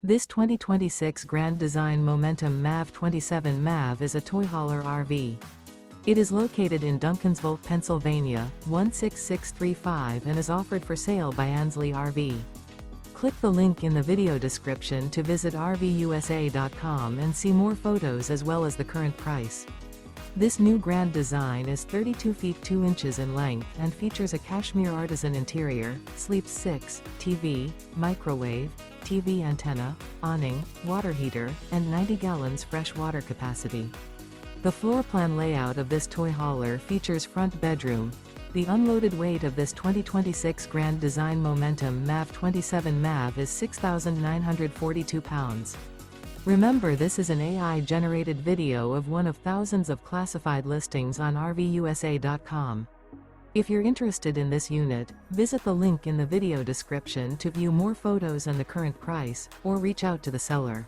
This 2026 Grand Design Momentum MAV 27 MAV is a toy hauler RV. It is located in Duncansville, Pennsylvania, 16635 and is offered for sale by Ansley RV. Click the link in the video description to visit RVUSA.com and see more photos as well as the current price. This new Grand Design is 32 feet 2 inches in length and features a Cashmere Artisan interior, sleeps 6, TV, microwave, TV antenna, awning, water heater, and 90 gallons fresh water capacity. The floor plan layout of this toy hauler features front bedroom. The unloaded weight of this 2026 Grand Design Momentum MAV 27 MAV is 6,942 pounds. Remember, this is an AI-generated video of one of thousands of classified listings on RVUSA.com. If you're interested in this unit, visit the link in the video description to view more photos and the current price, or reach out to the seller.